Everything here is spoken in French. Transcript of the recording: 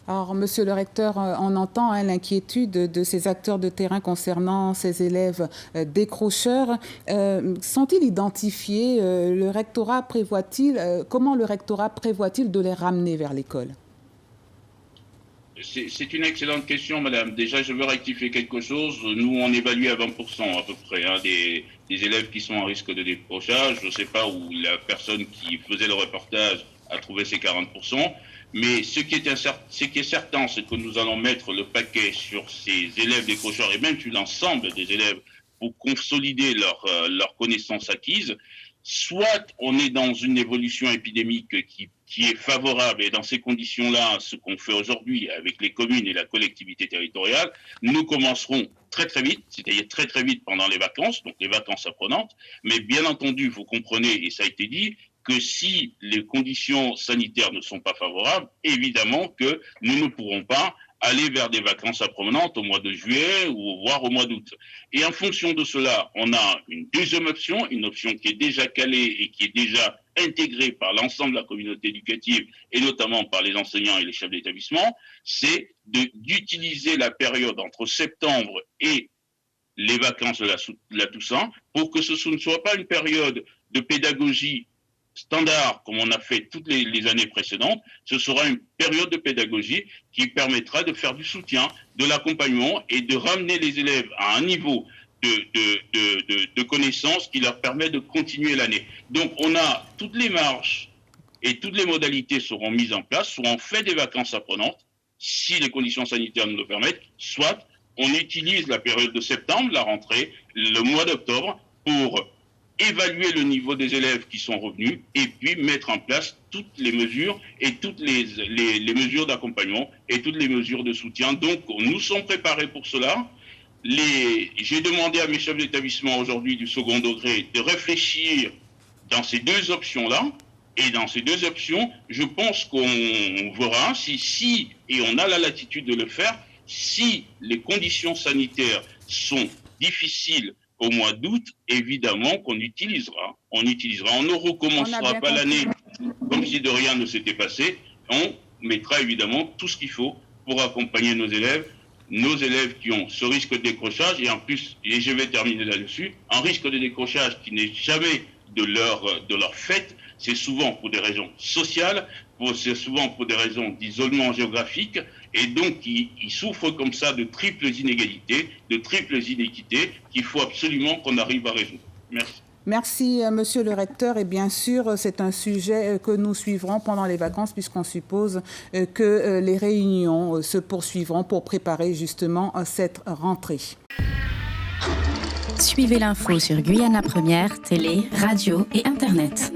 Alors, monsieur le recteur, on entend l'inquiétude de ces acteurs de terrain concernant ces élèves décrocheurs. Sont-ils identifiés? Comment le rectorat prévoit-il de les ramener vers l'école? C'est une excellente question, madame. Déjà, je veux rectifier quelque chose. Nous, on évalue à 20% à peu près des élèves qui sont en risque de décrochage. Je ne sais pas où la personne qui faisait le reportage a trouvé ces 40%. Mais ce qui est certain, c'est que nous allons mettre le paquet sur ces élèves décrocheurs et même sur l'ensemble des élèves pour consolider leurs connaissances acquises. Soit on est dans une évolution épidémique qui est favorable, et dans ces conditions-là, ce qu'on fait aujourd'hui avec les communes et la collectivité territoriale, nous commencerons très très vite, c'est-à-dire très très vite pendant les vacances, donc les vacances apprenantes, mais bien entendu, vous comprenez, et ça a été dit, que si les conditions sanitaires ne sont pas favorables, évidemment que nous ne pourrons pas aller vers des vacances apprenantes au mois de juillet ou voire au mois d'août. Et en fonction de cela, on a une deuxième option, une option qui est déjà calée et qui est déjà intégrée par l'ensemble de la communauté éducative et notamment par les enseignants et les chefs d'établissement, c'est d'utiliser la période entre septembre et les vacances de la Toussaint pour que ce ne soit pas une période de pédagogie standard, comme on a fait toutes les années précédentes. Ce sera une période de pédagogie qui permettra de faire du soutien, de l'accompagnement et de ramener les élèves à un niveau de connaissances qui leur permet de continuer l'année. Donc on a toutes les marges et toutes les modalités seront mises en place, soit on fait des vacances apprenantes, si les conditions sanitaires nous le permettent, soit on utilise la période de septembre, la rentrée, le mois d'octobre, pour évaluer le niveau des élèves qui sont revenus et puis mettre en place toutes les mesures et toutes les mesures d'accompagnement et toutes les mesures de soutien. Donc, nous sommes préparés pour cela. J'ai demandé à mes chefs d'établissement aujourd'hui du second degré de réfléchir dans ces deux options-là. Et dans ces deux options, je pense qu'on verra et on a la latitude de le faire, si les conditions sanitaires sont difficiles au mois d'août, évidemment qu'on utilisera. On ne recommencera pas l'année comme si de rien ne s'était passé. On mettra évidemment tout ce qu'il faut pour accompagner nos élèves qui ont ce risque de décrochage, et en plus, et je vais terminer là-dessus, un risque de décrochage qui n'est jamais de leur fait, c'est souvent pour des raisons sociales, c'est souvent pour des raisons d'isolement géographique, et donc ils souffrent comme ça de triples inégalités, de triples inéquités qu'il faut absolument qu'on arrive à résoudre. Merci. Merci, monsieur le recteur. Et bien sûr, c'est un sujet que nous suivrons pendant les vacances, puisqu'on suppose que les réunions se poursuivront pour préparer justement cette rentrée. Suivez l'info sur Guyana Première, télé, radio et Internet.